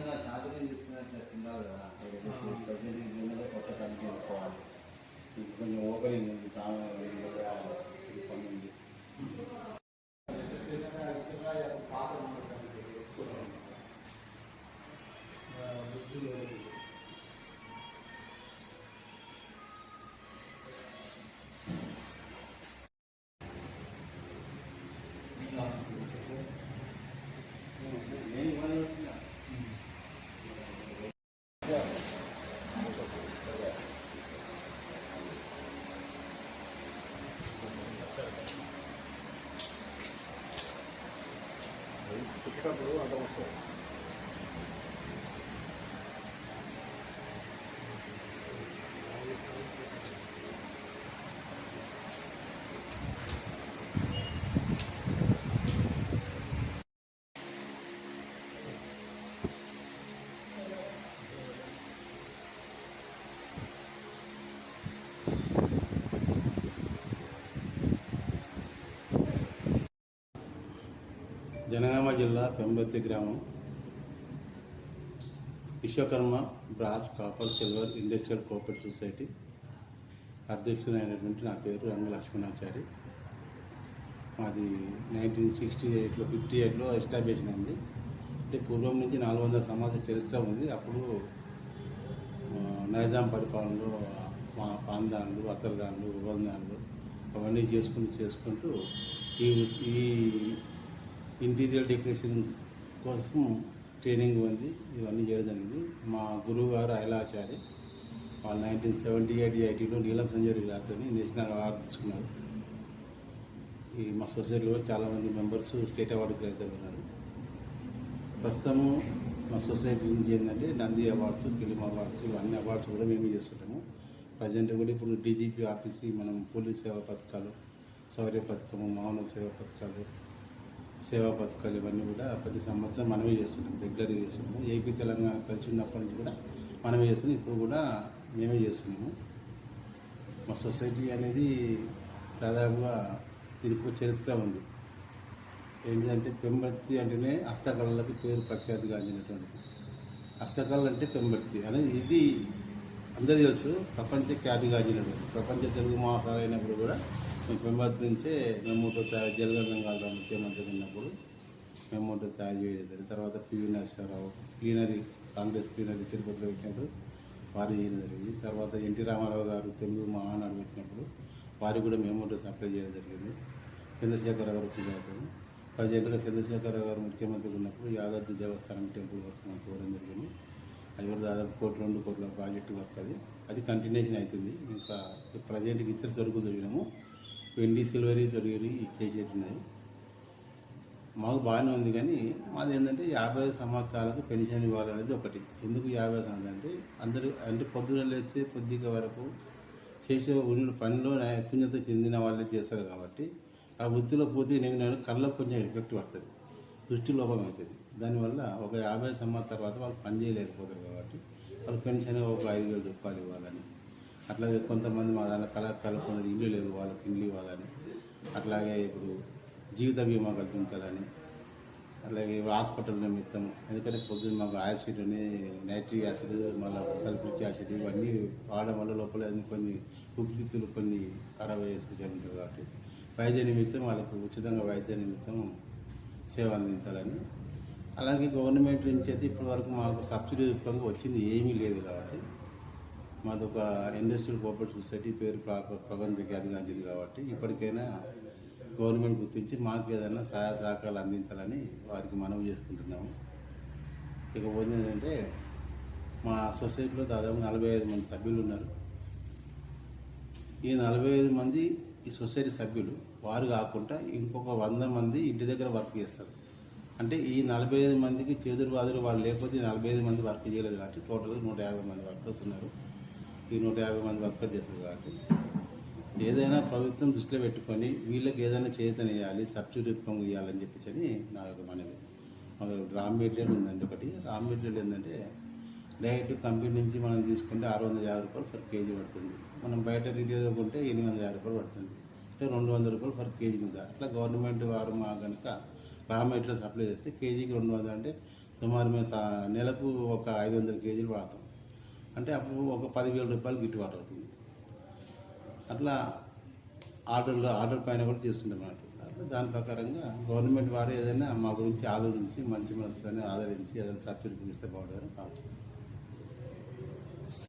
విధంగా సాధన చేసుకున్నట్టు ఉండాలి కదా. ప్రజెంట్ కొత్త కంపెనీ అనుకోవాలి. కొంచెం ఓపెనింగ్ ఉంది, సామాన్య పని ఉంది. పుట్టినప్పుడు అంత వస్తుంది. జనగామ జిల్లా పెంబర్తి గ్రామం Vishwakarma brass copper silver industrial cooperative society అధ్యక్షుడైనటువంటి నా పేరు రంగ లక్ష్మణాచారి. మాది 1968లో 58లో ఎస్టాబ్లిష్ అయింది. అంటే పూర్వం నుంచి 400 సంవత్సరాల చరిత్ర ఉంది. అప్పుడు నైజాం పరిపాలనలో మా పాందాన్లు, అత్తరదాన్లు, ఉబందాన్లు అవన్నీ చేసుకుంటూ ఈ ఇంటీరియర్ డెకరేషన్ కోసం ట్రైనింగ్ ఉంది. ఇవన్నీ చేయడం జరిగింది. మా గురువు గారు ఐలాచారి వాళ్ళు 1978-80లో నీలం సంజయ్ గారితో నేషనల్ అవార్డు తీసుకున్నారు. మా సొసైటీలో చాలామంది మెంబర్స్ స్టేట్ అవార్డు గ్రహీతలు ఉన్నారు. ప్రస్తుతము మా సొసైటీ నుంచి ఏంటంటే నంది అవార్డ్స్, ఫిలిం అవార్డ్స్ ఇవన్నీ అవార్డ్స్ కూడా మేమే చేసుకుంటాము. ప్రజెంట్ కూడా ఇప్పుడు డీజీపీ ఆఫీస్కి మనం పోలీస్ సేవా పథకాలు, శౌర్య పథకము, మానవ సేవా పథకాలు, సేవా పథకాలు ఇవన్నీ కూడా ప్రతి సంవత్సరం మనమే చేస్తున్నాం, రెగ్యులర్గా చేస్తున్నాము. ఏపీ తెలంగాణ కలిసి ఉన్నప్పటి నుంచి కూడా మనమే చేస్తున్నాం. ఇప్పుడు కూడా మేమే చేస్తున్నాము. మా సొసైటీ అనేది దాదాపుగా దీనికి చరిత్ర ఉంది. ఏంటంటే పెంబర్తి అంటేనే హస్తకళలకు పేరు ప్రఖ్యాతి గాంచినటువంటిది. హస్తకళలు అంటే పెంబర్తి అనేది ఇది అందరూ తెలుసు. ప్రపంచ ఖ్యాతి గాంచినటువంటి ప్రపంచ తెలుగు మహాసభ అయినప్పుడు కూడా పెంబర్తి నుంచే మెమోటో తయారు జలగంగాల ముఖ్యమంత్రి ఉన్నప్పుడు మెమోటో తయారు చేయడం. తర్వాత పివి నరసింహారావు ప్లీనరీ, కాంగ్రెస్ ప్లీనరీ తిరుపతిలో పెట్టినప్పుడు వారు చేయడం జరిగింది. తర్వాత ఎన్టీ రామారావు గారు తెలుగు మహానాడు పెట్టినప్పుడు వారికి కూడా మెమోటో సప్లై చేయడం జరిగింది. చంద్రశేఖర గారు పూజారులు ప్రజెంట్గా చంద్రశేఖర గారు ముఖ్యమంత్రి ఉన్నప్పుడు యాదాద్రి దేవస్థానం టెంపుల్ వర్క్ మనకు పోవడం జరిగింది. అది కూడా దాదాపు 1-2 కోట్ల ప్రాజెక్టు వర్క్ అది కంటిన్యూషన్ అవుతుంది. ఇంకా ప్రజెంట్కి ఇతర తొడుగు జరిగినాము. వెండి సిల్వరీ తొడిగి చేసేట్టున్నాయి. మాకు బాగానే ఉంది. కానీ మాది ఏంటంటే 50 సంవత్సరాలకు పెన్షన్ ఇవ్వాలనేది ఒకటి. ఎందుకు 50 సంవత్సరాలు అంటే అందరూ అంటే పొద్దున లేస్తే కొద్దిగా వరకు చేసే పనిలో నైపుణ్యత చెందిన వాళ్ళే చేస్తారు కాబట్టి ఆ వృత్తిలో పోతే నేను కళ్ళకు కొంచెం ఎఫెక్ట్ పడుతుంది, దృష్టి లోపం అవుతుంది. దానివల్ల ఒక 50 సంవత్సరాల తర్వాత వాళ్ళు పని చేయలేకపోతారు కాబట్టి వాళ్ళు పెన్షన్ ఒక 5,000 రూపాయలు ఇవ్వాలని, అట్లాగే కొంతమంది మా దాంట్లో కళాకారులు కొందరు ఇల్లు లేవు, వాళ్ళకి ఇల్లు ఇవ్వాలని, అట్లాగే ఇప్పుడు జీవిత బీమా కల్పించాలని, అలాగే హాస్పిటల్ నిమిత్తం ఎందుకంటే పొద్దున్న మాకు యాసిడ్ అని నైట్రిక్ యాసిడ్ మళ్ళీ సల్ఫ్యూరిక్ యాసిడ్ ఇవన్నీ వాడడం వల్ల లోపల కొన్ని ఊపిరితిత్తులు కొన్ని ఖరాబ్ అయ్యే సూచనలు ఉంటాయి. కాబట్టి వైద్య నిమిత్తం వాళ్ళకు ఉచితంగా వైద్య నిమిత్తం సేవ అందించాలని, అలాగే గవర్నమెంట్ నుంచి అయితే ఇప్పటి వరకు మాకు సబ్సిడీ రూపంగా వచ్చింది ఏమీ లేదు. కాబట్టి మాది ఒక ఇండస్ట్రియల్ కోఆపరేటివ్ సొసైటీ పేరు ప్రపంచ ఖ్యాతిగాంచింది. కాబట్టి ఇప్పటికైనా గవర్నమెంట్ గుర్తించి మాకు ఏదైనా సహాయ సహకారాలు అందించాలని వారికి మనవి చేసుకుంటున్నాము. ఇకపోతే ఏంటంటే మా సొసైటీలో దాదాపు 45 మంది సభ్యులు ఉన్నారు. ఈ 45 మంది ఈ సొసైటీ సభ్యులు వారు కాకుండా ఇంకొక 100 మంది ఇంటి దగ్గర వర్క్ చేస్తారు. అంటే ఈ 45 మందికి చేదురు వాదురు వాళ్ళు లేకపోతే 45 మంది వర్క్ చేయలేదు. కాబట్టి టోటల్గా 150 మంది వర్కర్స్ ఉన్నారు. ఈ 150 మంది వర్కర్ చేస్తారు. కాబట్టి ఏదైనా ప్రభుత్వం దృష్టిలో పెట్టుకొని వీళ్ళకి ఏదైనా చేతనియాలి, సబ్సిడీ రూపంగా ఇవ్వాలని చెప్పి నా యొక్క మనవి. రా మెటీరియల్ ఉందండి. ఒకటి రా మెటీరియల్ ఏంటంటే డైరెక్ట్ కంపెనీ నుంచి మనం తీసుకుంటే 650 రూపాయలు పర్ కేజీ పడుతుంది. మనం బయట రీటైల్లో కొంటే 850 రూపాయలు పడుతుంది. అంటే 200 రూపాయలు పర్ కేజీ మీద. అట్లా గవర్నమెంట్ వారు మా కనుక రా మెటీరియల్ సప్లై చేస్తే కేజీకి 200 అంటే సుమారు మేము నెలకు ఒక 500 కేజీలు వాడతాం. అంటే అప్పుడు ఒక 10,000 రూపాయలు గిట్టుబాటు అవుతుంది. అట్లా ఆర్డర్ పైన కూడా చేస్తుంటాం అన్నమాట. అట్లా దాని ప్రకారంగా గవర్నమెంట్ వారు ఏదైనా మా గురించి ఆలోచించి మంచి మనసుని ఆదరించి ఏదైనా సబ్సిడీ ఇస్తే బాగుంటుందని కావచ్చు.